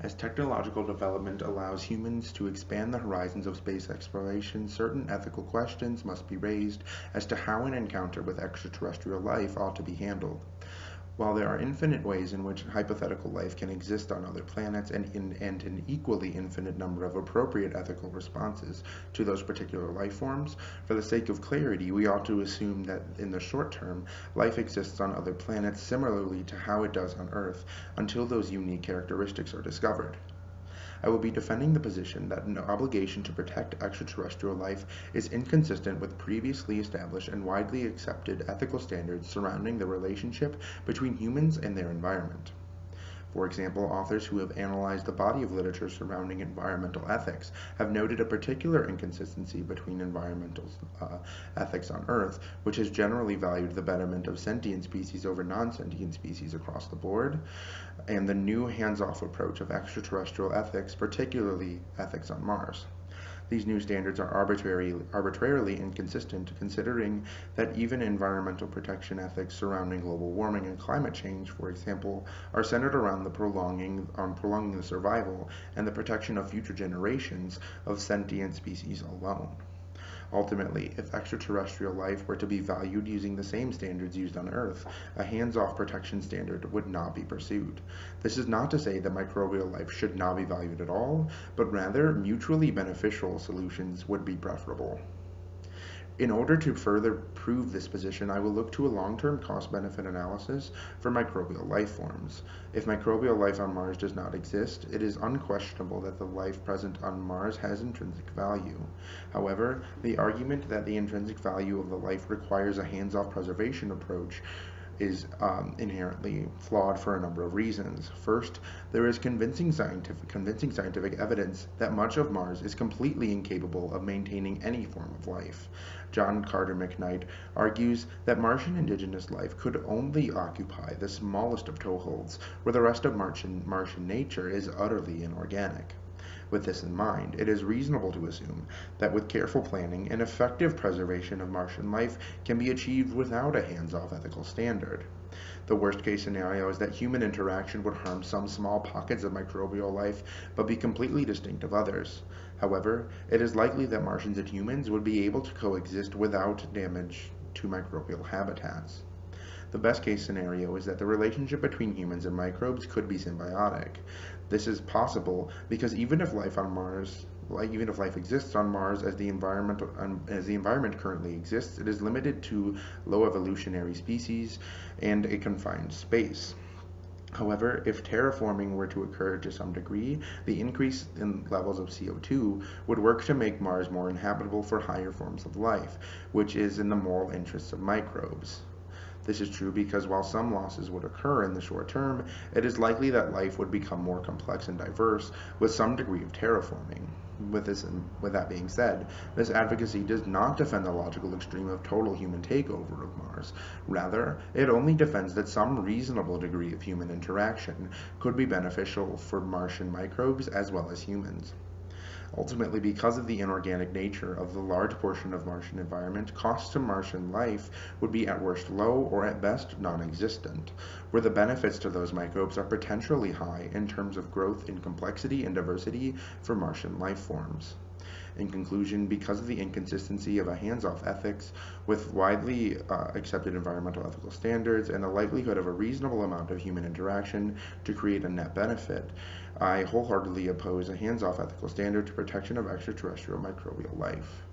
As technological development allows humans to expand the horizons of space exploration, certain ethical questions must be raised as to how an encounter with extraterrestrial life ought to be handled. While there are infinite ways in which hypothetical life can exist on other planets and an equally infinite number of appropriate ethical responses to those particular life forms, for the sake of clarity, we ought to assume that in the short term, life exists on other planets similarly to how it does on Earth until those unique characteristics are discovered. I will be defending the position that an obligation to protect extraterrestrial life is inconsistent with previously established and widely accepted ethical standards surrounding the relationship between humans and their environment. For example, authors who have analyzed the body of literature surrounding environmental ethics have noted a particular inconsistency between environmental ethics on Earth, which has generally valued the betterment of sentient species over non-sentient species across the board, and the new hands-off approach of extraterrestrial ethics, particularly ethics on Mars. These new standards are arbitrarily inconsistent, considering that even environmental protection ethics surrounding global warming and climate change, for example, are centered around prolonging the survival and the protection of future generations of sentient species alone. Ultimately, if extraterrestrial life were to be valued using the same standards used on Earth, a hands-off protection standard would not be pursued. This is not to say that microbial life should not be valued at all, but rather mutually beneficial solutions would be preferable. In order to further prove this position, I will look to a long-term cost-benefit analysis for microbial life forms. If microbial life on Mars does not exist, it is unquestionable that the life present on Mars has intrinsic value. However, the argument that the intrinsic value of the life requires a hands-off preservation approach is inherently flawed for a number of reasons. First, there is convincing scientific evidence that much of Mars is completely incapable of maintaining any form of life. John Carter McKnight argues that Martian indigenous life could only occupy the smallest of toeholds, where the rest of Martian nature is utterly inorganic. With this in mind, it is reasonable to assume that with careful planning, an effective preservation of Martian life can be achieved without a hands-off ethical standard. The worst-case scenario is that human interaction would harm some small pockets of microbial life, but be completely distinct of others. However, it is likely that Martians and humans would be able to coexist without damage to microbial habitats. The best-case scenario is that the relationship between humans and microbes could be symbiotic. This is possible because even if life exists on Mars as the environment currently exists, it is limited to low evolutionary species and a confined space. However, if terraforming were to occur to some degree, the increase in levels of CO2 would work to make Mars more inhabitable for higher forms of life, which is in the moral interests of microbes. This is true because while some losses would occur in the short term, it is likely that life would become more complex and diverse with some degree of terraforming. With that being said, this advocacy does not defend the logical extreme of total human takeover of Mars. Rather, it only defends that some reasonable degree of human interaction could be beneficial for Martian microbes as well as humans. Ultimately, because of the inorganic nature of the large portion of Martian environment, costs to Martian life would be at worst low or at best non-existent, where the benefits to those microbes are potentially high in terms of growth in complexity and diversity for Martian life forms. In conclusion, because of the inconsistency of a hands-off ethics with widely accepted environmental ethical standards and the likelihood of a reasonable amount of human interaction to create a net benefit, I wholeheartedly oppose a hands-off ethical standard to protection of extraterrestrial microbial life.